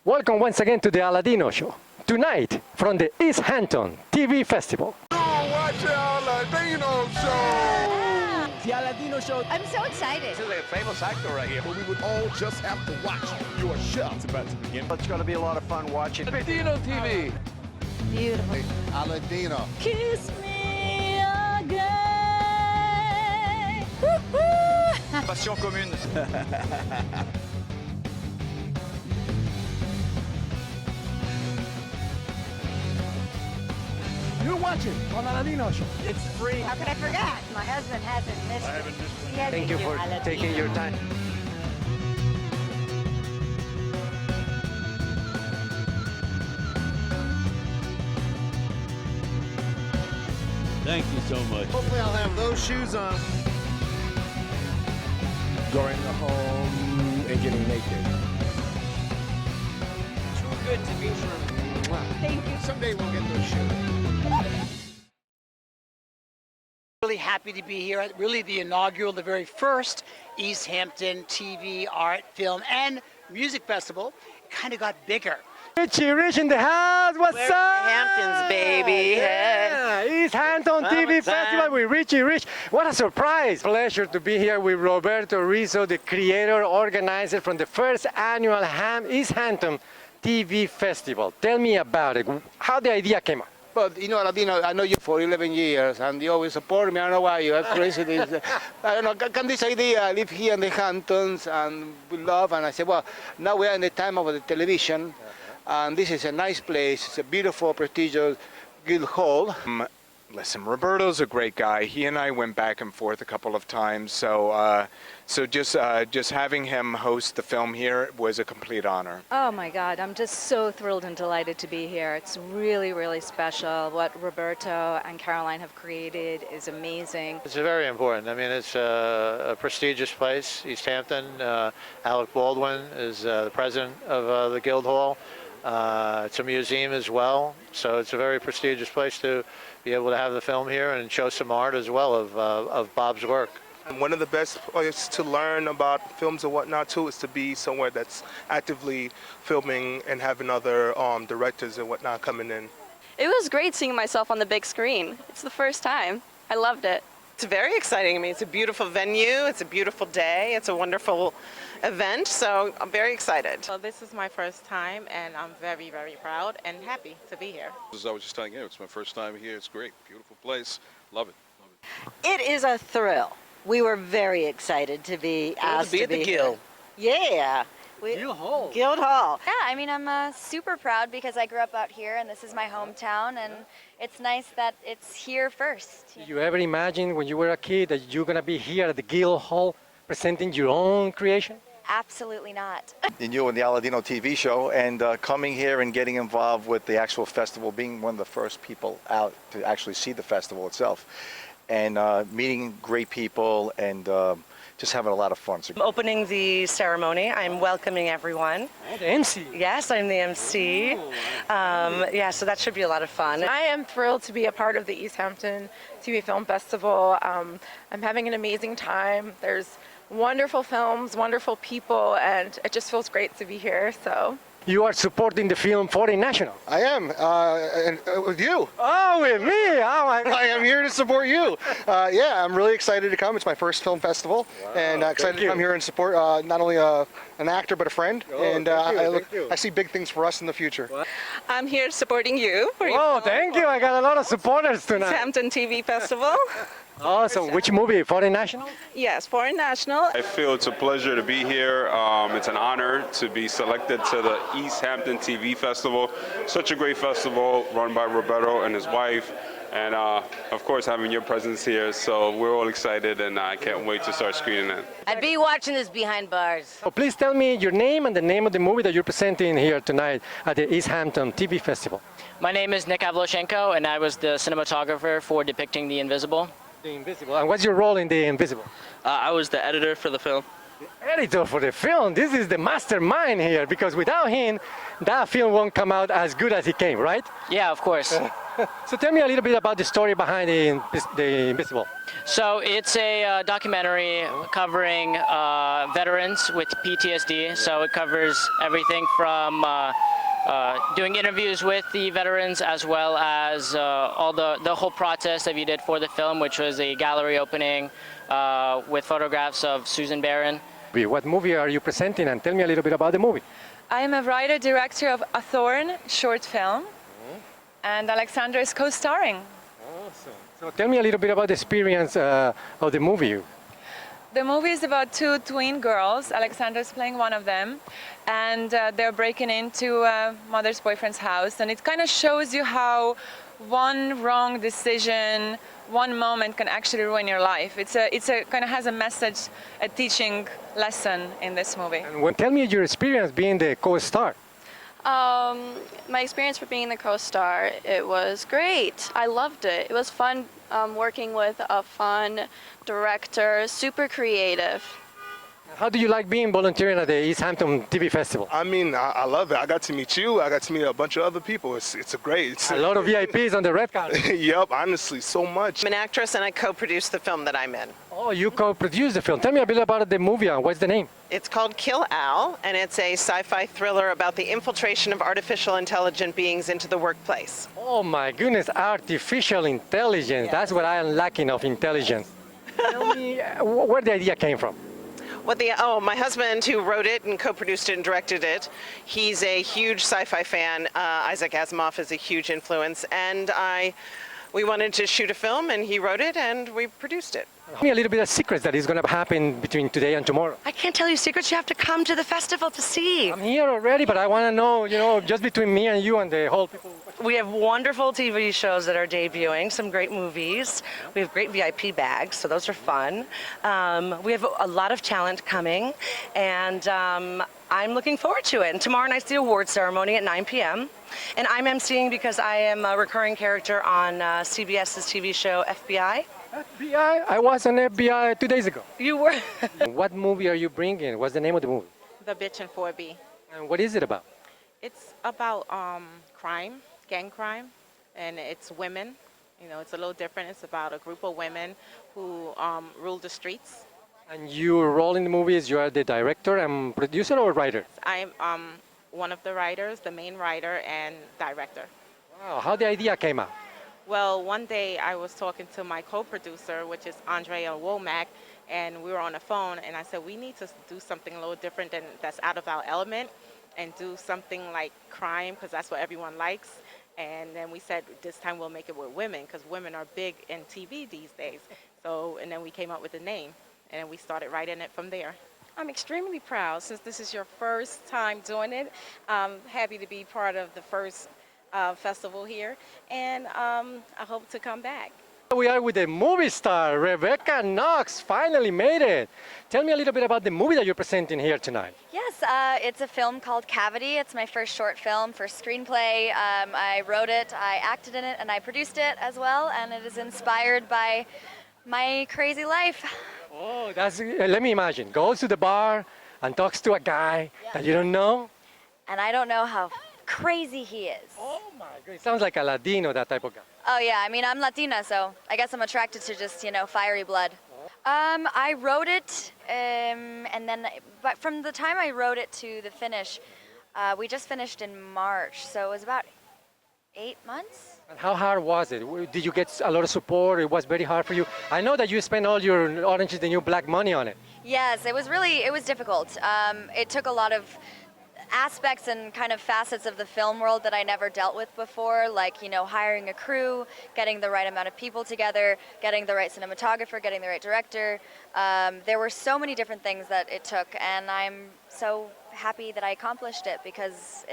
Welcome once again to the ALADINO show. Tonight, from the East Hampton TV Festival. Watch the ALADINO show! The ALADINO show. I'm so excited. This is a famous actor right here. But we would all just have to watch your show. It's about to begin. It's going to be a lot of fun watching. ALADINO TV. Beautiful. ALADINO. Kiss me again. Passion commune. You're watching on ALADINO show. It's free. How could I forget? My husband hasn't missed it. I haven't missed it. Yeah, Thank you for ALADINO. taking your time. Thank you so much. Hopefully I'll have those shoes on. Going home and getting naked. Too good to be true. Thank you. Someday we'll get those shoes. Really happy to be here at really the inaugural, the very first East Hampton TV, art, film, and music festival. It kind of got bigger. Richie Rich in the house, what's We're in up? the Hamptons, baby. Yeah, East Hampton TV Festival with Richie Rich. What a surprise. Pleasure to be here with Roberto Rizzo, the creator, organizer from the first annual East Hampton TV Festival. Tell me about it, how the idea came up. But you know, ALADINO, I know you for 11 years, and you always support me. I don't know why you are crazy. I don't know. Can this idea live here in the Hamptons and we love? And I said, well, now we are in the time of the television, and this is a nice place. It's a beautiful, prestigious guild hall. Listen, Roberto's a great guy. He and I went back and forth a couple of times, so just having him host the film here was a complete honor. Oh my God, I'm just so thrilled and delighted to be here. It's really, really special. What Roberto and Caroline have created is amazing. It's very important. I mean, it's a prestigious place, East Hampton. Alec Baldwin is the president of the Guild Hall. It's a museum as well, so it's a very prestigious place to be able to have the film here and show some art as well of Bob's work. One of the best places to learn about films and whatnot too is to be somewhere that's actively filming and having other directors and whatnot coming in. It was great seeing myself on the big screen. It's the first time. I loved it. It's very exciting. I mean, it's a beautiful venue. It's a beautiful day. It's a wonderful event. So I'm very excited. Well, this is my first time, and I'm very, very proud and happy to be here. As I was just telling you, it's my first time here. It's great. Beautiful place. Love it. It is a thrill. We were very excited to be asked to be at the here. Guild. Yeah. Guild Hall. Guild Hall. Yeah, I mean, I'm super proud because I grew up out here, and this is my hometown, and it's nice that it's here first. Did you ever imagine when you were a kid that you're going to be here at the Guild Hall presenting your own creation? Absolutely not. And you and the ALADINO TV show, and coming here and getting involved with the actual festival, being one of the first people out to actually see the festival itself, and meeting great people and just having a lot of fun. So Opening the ceremony, I'm welcoming everyone. Oh, the MC. Yes, I'm the MC. Yeah, so that should be a lot of fun. I am thrilled to be a part of the East Hampton TV Film Festival. I'm having an amazing time. There's wonderful films, wonderful people, and it just feels great to be here. So. You are supporting the film Foreign National. I am, and with you. Oh, with me? Oh my God. I am here to support you. Yeah, I'm really excited to come. It's my first film festival, and excited to come here and support not only an actor but a friend. And I see big things for us in the future. I'm here supporting you for your Oh, thank you. I got a lot of supporters tonight. Hampton TV Festival. Awesome. Which movie? Foreign National? Yes, Foreign National. I feel it's a pleasure to be here. It's an honor to be selected to the East Hampton TV Festival. Such a great festival run by Roberto and his wife. And of course, having your presence here. So we're all excited, and I can't wait to start screening it. I'd be watching this behind bars. Oh, please tell me your name and the name of the movie that you're presenting here tonight at the East Hampton TV Festival. My name is Nick Avloshenko, and I was the cinematographer for depicting The Invisible. The Invisible. And what's your role in The Invisible? I was the editor for the film. Editor for the film. This is the mastermind here, because without him, that film won't come out as good as it came, right? Yeah, of course. So tell me a little bit about the story behind the Invisible. So it's a documentary covering veterans with PTSD. So it covers everything from doing interviews with the veterans, as well as all the whole process that we did for the film, which was a gallery opening with photographs of Susan Barron. What movie are you presenting, and tell me a little bit about the movie? I am a writer-director of A Thorn short film, and Alexandra is co-starring. Awesome. So tell me a little bit about the experience of the movie. The movie is about two twin girls. Alexandra is playing one of them, and they're breaking into mother's boyfriend's house, and it kind of shows you how one wrong decision, one moment can actually ruin your life. It's a kind of has a message, a teaching lesson in this movie. And tell me your experience being the co-star. My experience for being the co-star, it was great. I loved it. It was fun working with a fun director, super creative. How do you like being volunteering at the East Hampton TV Festival? I mean, I love it. I got to meet you. I got to meet a bunch of other people. It's a great. A lot of VIPs on the red carpet. Yup, honestly, so much. I'm an actress and I co-produce the film that I'm in. Oh, you co-produced the film. Tell me a bit about the movie. What's the name? It's called Kill Al, and it's a sci-fi thriller about the infiltration of artificial intelligent beings into the workplace. Oh my goodness, artificial intelligence. Yes. That's what I am lacking of intelligence. Tell me where the idea came from. My husband, who wrote it and co-produced it and directed it, he's a huge sci-fi fan. Isaac Asimov is a huge influence, and we wanted to shoot a film, and he wrote it, and we produced it. Tell me a little bit of secrets that is going to happen between today and tomorrow. I can't tell you secrets. You have to come to the festival to see. I'm here already, but I want to know, just between me and you and the whole people. We have wonderful TV shows that are debuting, some great movies. We have great VIP bags, so those are fun. We have a lot of talent coming, and I'm looking forward to it. And tomorrow night's the award ceremony at 9 p.m. And I'm emceeing because I am a recurring character on CBS's TV show FBI. FBI? I was on FBI 2 days ago. You were? What movie are you bringing? What's the name of the movie? The Bitch in 4B. And what is it about? It's about crime, gang crime, and it's women. You know, it's a little different. It's about a group of women who rule the streets. And your role in the movie is you are the director and producer or writer? I'm one of the writers, the main writer and director. Wow, how the idea came out? Well, one day I was talking to my co-producer, which is Andrea Womack, and we were on the phone, and I said, we need to do something a little different that's out of our element and do something like crime, because that's what everyone likes. And then we said, this time we'll make it with women, because women are big in TV these days. So, and then we came up with the name, and we started writing it from there. I'm extremely proud since this is your first time doing it. I'm happy to be part of the first festival here, and I hope to come back. We are with the movie star, Rebecca Knox, finally made it. Tell me a little bit about the movie that you're presenting here tonight. Yes, it's a film called Cavity. It's my first short film, first screenplay. I wrote it, I acted in it, and I produced it as well, and it is inspired by my crazy life. Oh, let me imagine, goes to the bar and talks to a guy that you don't know. And I don't know how crazy he is. Oh my God, it sounds like ALADINO, that type of guy. Oh yeah, I mean, I'm Latina, so I guess I'm attracted to just, fiery blood. I wrote it, and then, but from the time I wrote it to the finish, we just finished in March, so it was about 8 months. And how hard was it? Did you get a lot of support? It was very hard for you. I know that you spent all your Orange is the New Black money on it. Yes, it was difficult. It took a lot of aspects and kind of facets of the film world that I never dealt with before, like, hiring a crew, getting the right amount of people together, getting the right cinematographer, getting the right director. There were so many different things that it took, and I'm so happy that I accomplished it because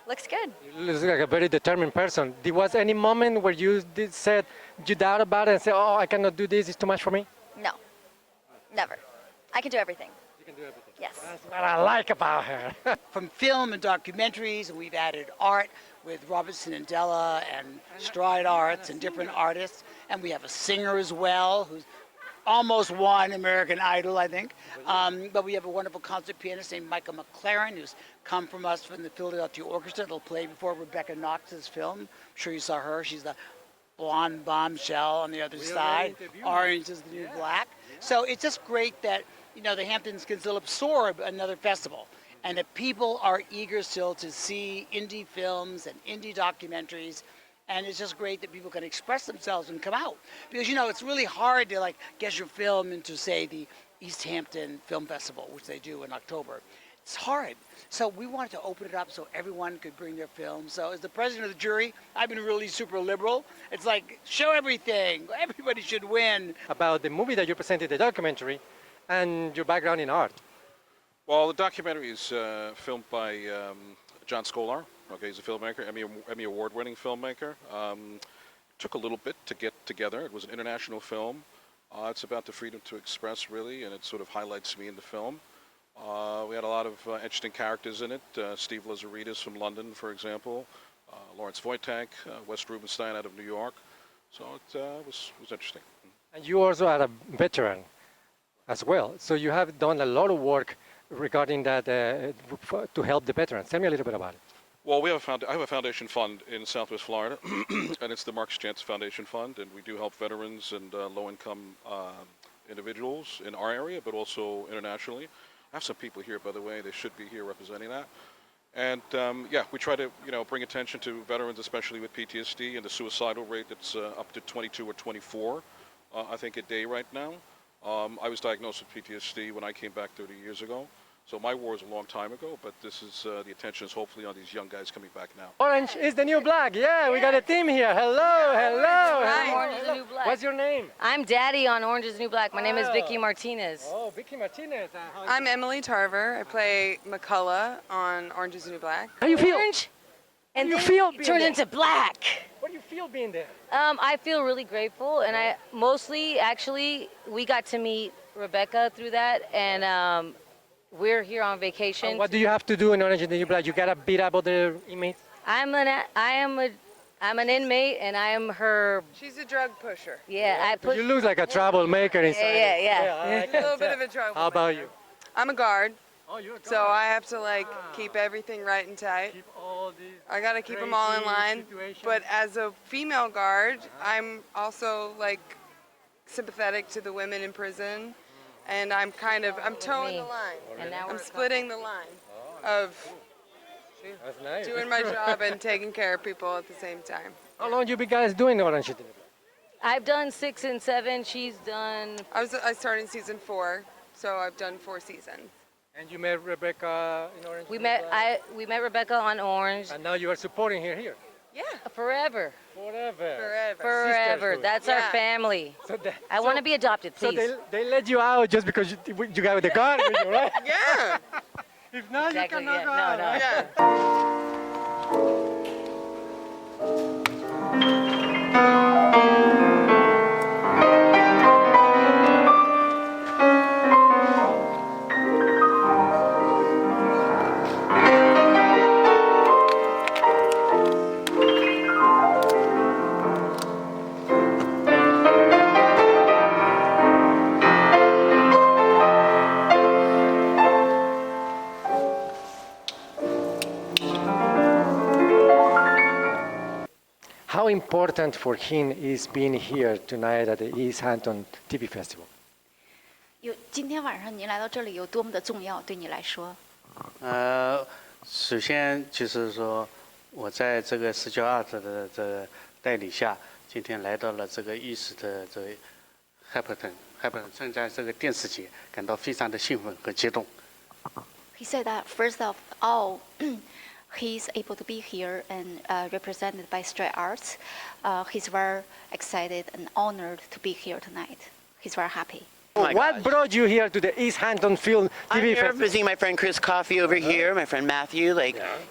looks good. You look like a very determined person. There was any moment where you said you doubt about it and said, oh, I cannot do this, it's too much for me? No, never. I can do everything. You can do everything. Yes. That's what I like about her. From film and documentaries, and we've added art with Robertson and Della and Stride Arts and different artists. And we have a singer as well, who's almost won American Idol, I think. But we have a wonderful concert pianist named Micah McLaren, who's come from us from the Philadelphia Orchestra. They'll play before Rebecca Knox's film. I'm sure you saw her. She's the blonde bombshell on the other side. Orange is the new black. So it's just great that, you know, the Hamptons can still absorb another festival. And that people are eager still to see indie films and indie documentaries. And it's just great that people can express themselves and come out. Because, you know, it's really hard to, like, get your film into, say, the East Hampton Film Festival, which they do in October. It's hard. So we wanted to open it up so everyone could bring their film. So as the president of the jury, I've been really super liberal. It's like, show everything. Everybody should win. About the movie that you presented, the documentary, and your background in art. Well, the documentary is filmed by John Skolar. Okay, he's a filmmaker, Emmy award-winning filmmaker. Took a little bit to get together. It was an international film. It's about the freedom to express, really, and it sort of highlights me in the film. We had a lot of interesting characters in it. Steve Lazaridis from London, for example. Lawrence Wojtak, Wes Rubenstein out of New York. So it was interesting. And you also are a veteran as well. So you have done a lot of work regarding that to help the veterans. Tell me a little bit about it. Well, I have a foundation fund in Southwest Florida, and it's the Marcus Jansen Foundation Fund, and we do help veterans and low-income individuals in our area, but also internationally. I have some people here, by the way. They should be here representing that. And yeah, we try to, you know, bring attention to veterans, especially with PTSD, and the suicidal rate that's up to 22 or 24, I think, a day right now. I was diagnosed with PTSD when I came back 30 years ago. So my war was a long time ago, but this is the attention is hopefully on these young guys coming back now. Orange is the new black. Yeah, we got a team here. Hello, hello. Hi. Orange is the new black. What's your name? I'm Daddy on Orange is the New Black. My name is Vicky Martinez. Oh, Vicky Martinez. I'm Emily Tarver. I play McCullough on Orange is the New Black. How do you feel? Orange, and you then feel it turns into black. What do you feel being there? I feel really grateful, and I mostly, actually, we got to meet Rebecca through that, and we're here on vacation. What do you have to do in Orange is the New Black? You gotta beat up other inmates? I'm an inmate, and I am her. She's a drug pusher. Yeah, I push. You look like a troublemaker inside. Yeah. A little bit of a drug. How about you? I'm a guard. Oh, you're a guard. So I have to keep everything right and tight. Keep all these I gotta keep them all in line. But as a female guard, I'm also sympathetic to the women in prison. And I'm towing the line. And now I'm splitting the line of That's nice. doing my job and taking care of people at the same time. How long you guys doing Orange is the New Black? I've done 6 and 7. She's done. I started in season 4, so I've done 4 seasons. And you met Rebecca in Orange. We met Rebecca on Orange. And now you are supporting her here. Yeah. Forever. Forever. Forever. That's our family. I want to be adopted, please. So they let you out just because you got the card with you, right? Yeah. If not, Exactly, you cannot go yeah. out. No, right? How important for him is being here tonight at the East Hampton TV Festival? 今天晚上您来到这里有多么的重要？对你来说？首先就是说，我在这个视觉 art 的这个带领下，今天来到了这个 East 的这个 Hampton 正在这个电视节，感到非常的兴奋和激动。He said that first of all, he's able to be here and represented by Street Arts. He's very excited and honored to be here tonight. He's very happy. What brought you here to the East Hampton Film I'm TV here Festival? visiting my friend Chris Coffey over here, my friend Matthew.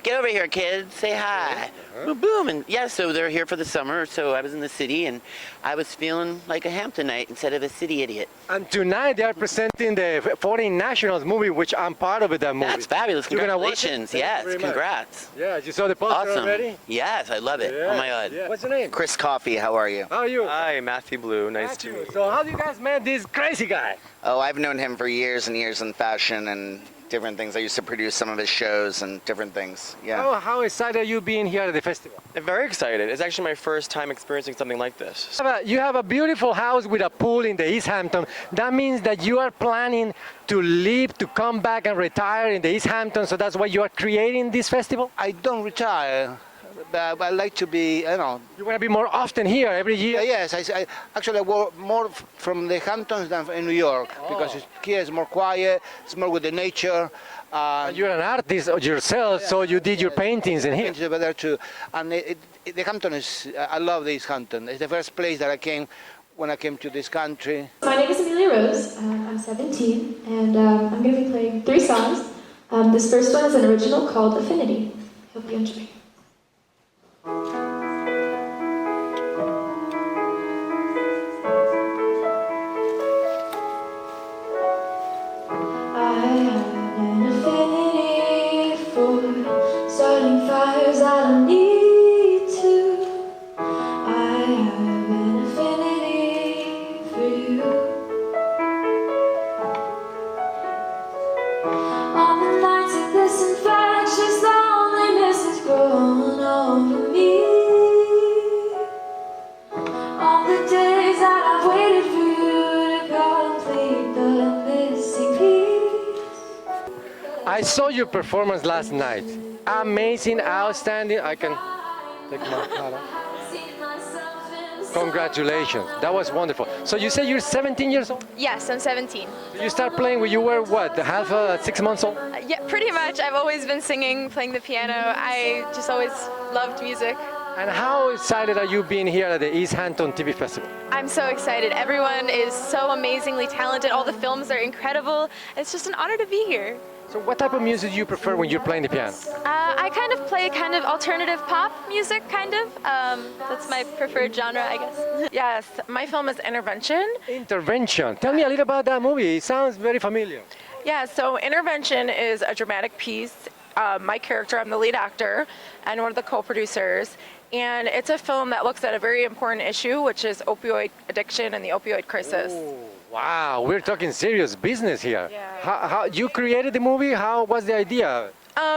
Get over here, kids, say hi. Boom, boom. And yeah, so they're here for the summer. So I was in the city, and I was feeling like a Hamptonite instead of a city idiot. And tonight they are presenting the Foreign Nationals movie, which I'm part of that movie. That's fabulous. You're gonna watch it? Congratulations. Thank you Yes, very much. congrats. Yeah, you saw the poster Awesome. already? Yes, I love it. Yeah, Oh my God. yeah. What's your name? Chris Coffey, how are you? How are you? Hi, Matthew Blue. Nice to meet you. So how do you guys met this crazy guy? Oh, I've known him for years and years in fashion and different things. I used to produce some of his shows and different things. Yeah. Oh, how excited are you being here at the festival? I'm very excited. It's actually my first time experiencing something like this. You have a beautiful house with a pool in the East Hampton. That means that you are planning to leave, to come back and retire in the East Hampton, so that's why you are creating this festival? I don't retire, but I like to be, you know. You want to be more often here every year? Yes, I actually work more from the Hamptons than in New York because here it's more quiet, it's more with the nature. You're an artist yourself, so you did your paintings in here. Paintings over there too, and the Hampton is. I love this Hampton. It's the first place that I came when I came to this country. My name is Amelia Rose. I'm 17, and I'm going to be playing 3 songs. This first one is an original called Affinity. Hope you enjoy. Starting fires I don't need to. I have an affinity for you. On the nights of this infectious loneliness is growing over me. On the days that I've waited for you to complete the missing piece. I saw your performance last night. Amazing, outstanding. I can take my hat off. Congratulations. That was wonderful. So you say you're 17 years old? Yes, I'm 17. You start playing when you were what, 6 months old? Yeah, pretty much. I've always been singing, playing the piano. I just always loved music. And how excited are you being here at the East Hampton TV Festival? I'm so excited. Everyone is so amazingly talented. All the films are incredible. It's just an honor to be here. So what type of music do you prefer when you're playing the piano? I kind of play kind of alternative pop music, kind of. That's my preferred genre, I guess. Yes, my film is Intervention. Intervention. Tell me a little about that movie. It sounds very familiar. Yeah, so Intervention is a dramatic piece. My character, I'm the lead actor and one of the co-producers. And it's a film that looks at a very important issue, which is opioid addiction and the opioid crisis. Ooh, wow, we're talking serious business here. Yeah. How you created the movie? How was the idea?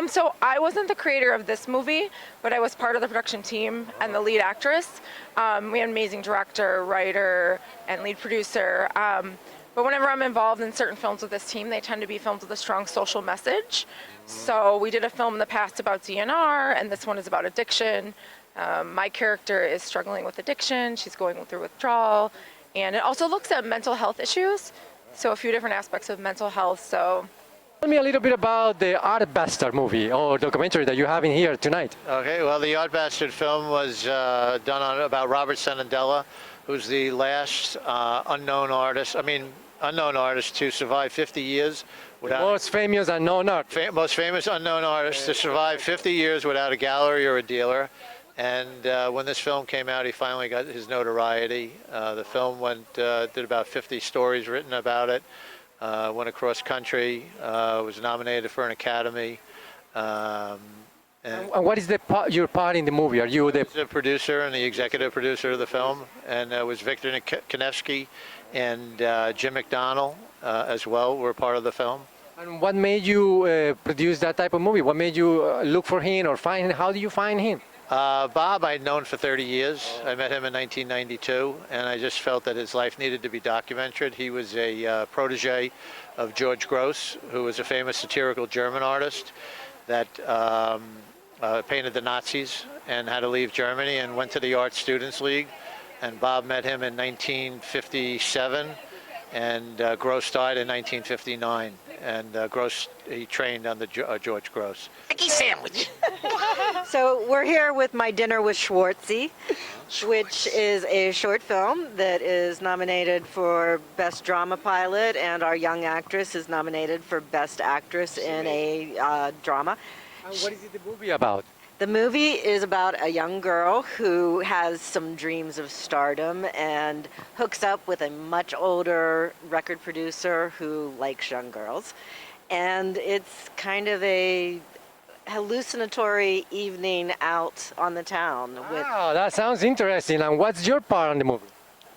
So I wasn't the creator of this movie, but I was part of the production team and the lead actress. We had an amazing director, writer, and lead producer. But whenever I'm involved in certain films with this team, they tend to be films with a strong social message. So we did a film in the past about DNR, and this one is about addiction. My character is struggling with addiction. She's going through withdrawal. And it also looks at mental health issues. So a few different aspects of mental health. So tell me a little bit about the Art Bastard movie or documentary that you have in here tonight. Okay, well, the Art Bastard film was done about Robert Sanandela, who's the last unknown artist to survive 50 years without... The most famous unknown artist. Most famous unknown artist to survive 50 years without a gallery or a dealer. And when this film came out, he finally got his notoriety. The film did about 50 stories written about it, went across country, was nominated for an Academy. And what is your part in the movie? Are you the producer and the executive producer of the film? And it was Victor Konevsky and Jim McDonnell as well were part of the film. And what made you produce that type of movie? What made you look for him or find him? How do you find him? Bob I'd known for 30 years. I met him in 1992, and I just felt that his life needed to be documented. He was a protege of George Gross, who was a famous satirical German artist that painted the Nazis and had to leave Germany and went to the Art Students League. And Bob met him in 1957, and Gross died in 1959. And he trained under George Gross. So we're here with my dinner with Schwartzy. which is a short film that is nominated for Best Drama Pilot, and our young actress is nominated for Best Actress in a drama. And what is the movie about? The movie is about a young girl who has some dreams of stardom and hooks up with a much older record producer who likes young girls. And it's kind of a hallucinatory evening out on the town. Wow, that sounds interesting. And what's your part in the movie?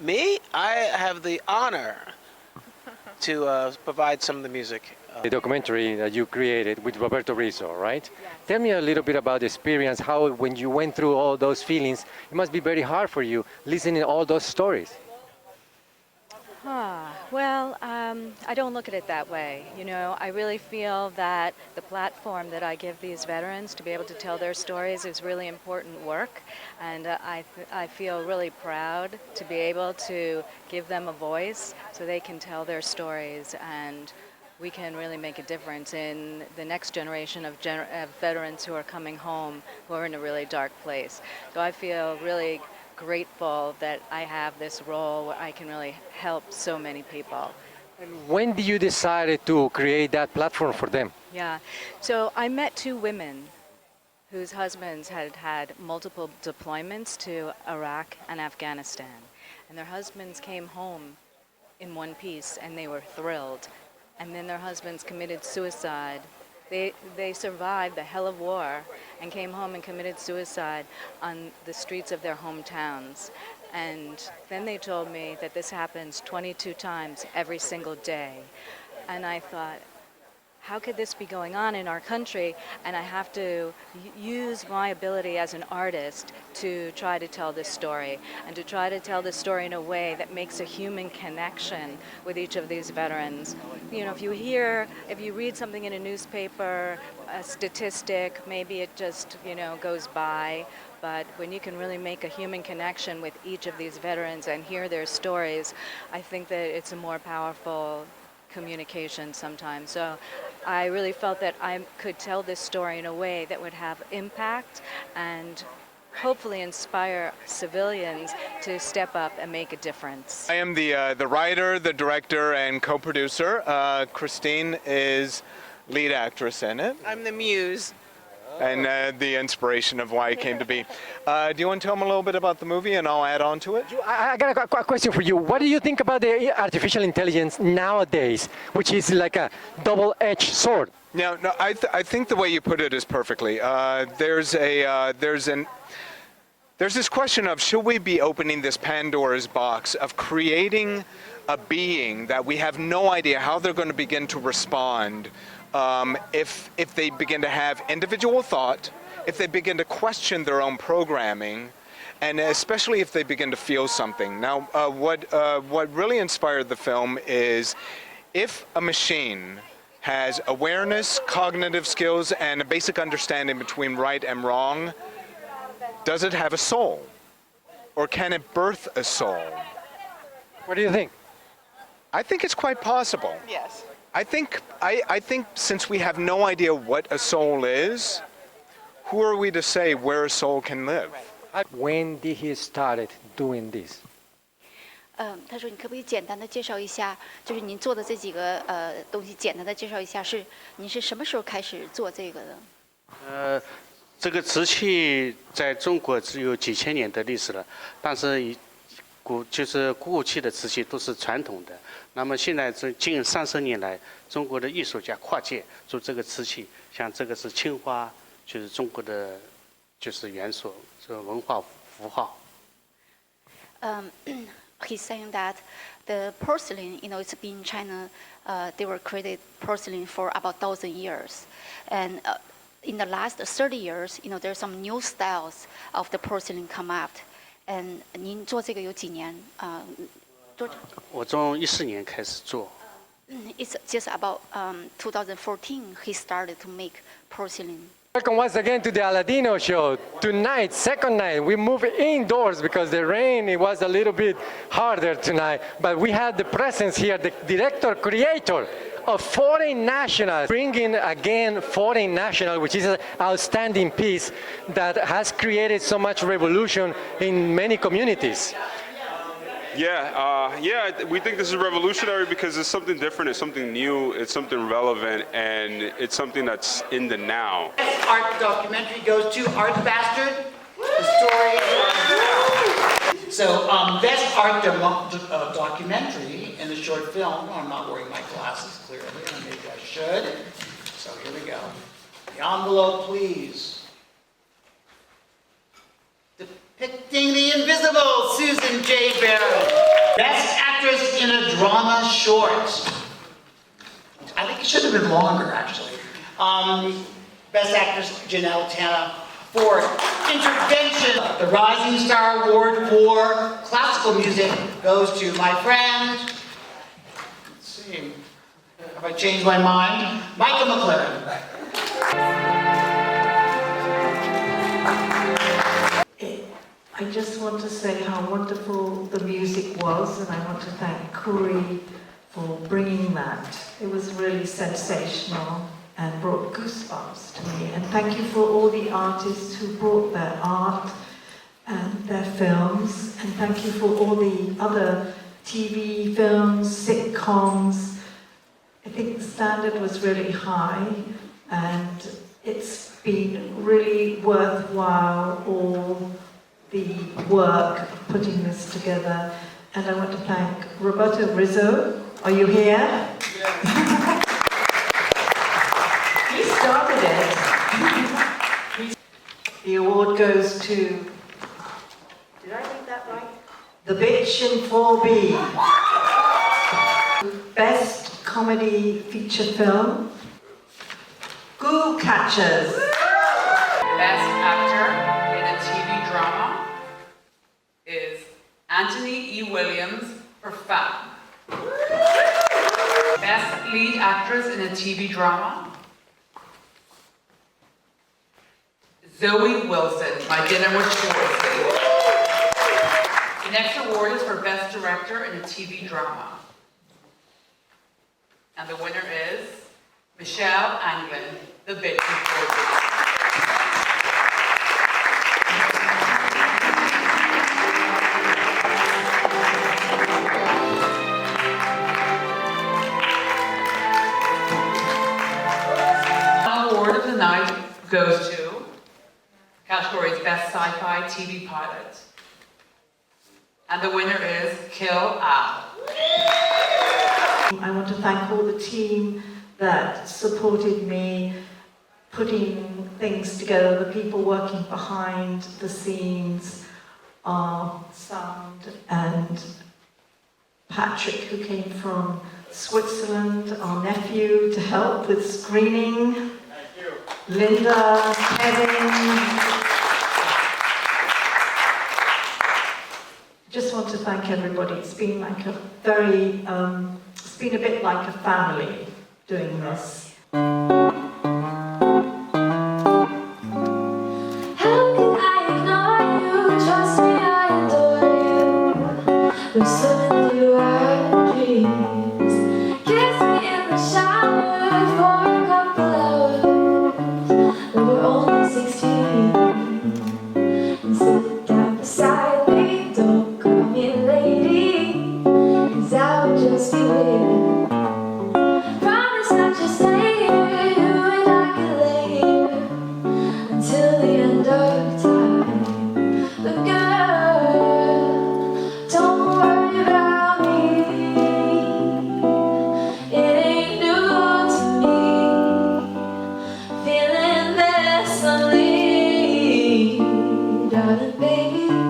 Me? I have the honor to provide some of the music. The documentary that you created with Roberto Rizzo, right? Yes. Tell me a little bit about the experience, how when you went through all those feelings, it must be very hard for you listening to all those stories. Well, I don't look at it that way. You know, I really feel that the platform that I give these veterans to be able to tell their stories is really important work, and I feel really proud to be able to give them a voice so they can tell their stories, and we can really make a difference in the next generation of veterans who are coming home who are in a really dark place. So I feel really grateful that I have this role where I can really help so many people. And when did you decide to create that platform for them? Yeah, so I met two women whose husbands had had multiple deployments to Iraq and Afghanistan. And their husbands came home in one piece and they were thrilled. And then their husbands committed suicide. They survived the hell of war and came home and committed suicide on the streets of their hometowns. And then they told me that this happens 22 times every single day. And I thought, how could this be going on in our country? And I have to use my ability as an artist to try to tell this story, and to try to tell this story in a way that makes a human connection with each of these veterans. You know, if you read something in a newspaper, a statistic, maybe it just, you know, goes by. But when you can really make a human connection with each of these veterans and hear their stories, I think that it's a more powerful communication sometimes. So I really felt that I could tell this story in a way that would have impact and hopefully inspire civilians to step up and make a difference. I am the writer, the director, and co-producer. Christine is lead actress in it. I'm the muse. And the inspiration of why it came to be. Do you want to tell them a little bit about the movie and I'll add on to it? I got a question for you. What do you think about the artificial intelligence nowadays, which is like a double-edged sword? No, I think the way you put it is perfectly. There's this question of, should we be opening this Pandora's box of creating a being that we have no idea how they're going to begin to respond if they begin to have individual thought, if they begin to question their own programming, and especially if they begin to feel something. Now, what really inspired the film is if a machine has awareness, cognitive skills, and a basic understanding between right and wrong, does it have a soul? Or can it birth a soul? What do you think? I think it's quite possible. Yes. I think since we have no idea what a soul is, who are we to say where a soul can live? When did he start doing this? 他说你可不可以简单的介绍一下，就是您做的这几个东西，简单的介绍一下，您是什么时候开始做这个的？这个瓷器在中国只有几千年的历史了，但是过去的瓷器都是传统的。那么现在近30年来，中国的艺术家跨界做这个瓷器，像这个是青花，就是中国的就是元素，这文化符号。He's saying that the porcelain, you know, it's been in China. They were created porcelain for about 1,000 years, and in the last 30 years, you know, there's some new styles of the porcelain come out. And 您做这个有几年？我从14年开始做。It's just about 2014 he started to make porcelain. Welcome once again to the ALADINO show. Tonight, second night, we moved indoors because the rain, it was a little bit harder tonight. But we had the presence here, the director, creator of foreign nationals, bringing again foreign national, which is an outstanding piece that has created so much revolution in many communities. Yeah, we think this is revolutionary because it's something different, it's something new, it's something relevant, and it's something that's in the now. Best art documentary goes to Art Bastard, the story. So, best art documentary in the short film. I'm not wearing my glasses clearly, and maybe I should. So here we go. The envelope, please. Depicting the Invisible, Susan J. Barrow. Best actress in a drama short. I think it should have been longer, actually. Best actress, Janelle Tana, for Intervention. The Rising Star Award for classical music goes to my friend, let's see, have I changed my mind? Michael McLaren. I just want to say how wonderful the music was, and I want to thank Kuri for bringing that. It was really sensational and brought goosebumps to me. And thank you for all the artists who brought their art and their films. And thank you for all the other TV films, sitcoms. I think the standard was really high, and it's been really worthwhile, all the work of putting this together. And I want to thank Roberto Rizzo. Are you here? Yeah. He started it. The award goes to, did I read that right? The Bitch in 4B. Best comedy feature film, Goo Catchers. Best actor in a TV drama is Anthony E. Williams for Fam. Best lead actress in a TV drama, Zoe Wilson, My Dinner with Schwartzy. The next award is for Best Director in a TV drama. And the winner is Michelle Anglin, The Bitch in 4B. Award of the night goes to categories Best Sci-Fi TV Pilot. And the winner is Kill Al. I want to thank all the team that supported me putting things together, the people working behind the scenes, our sound, and Patrick, who came from Switzerland, our nephew, to help with screening. Linda, Kevin. Just want to thank everybody. It's been like a very, it's been a bit like a family doing this. Baby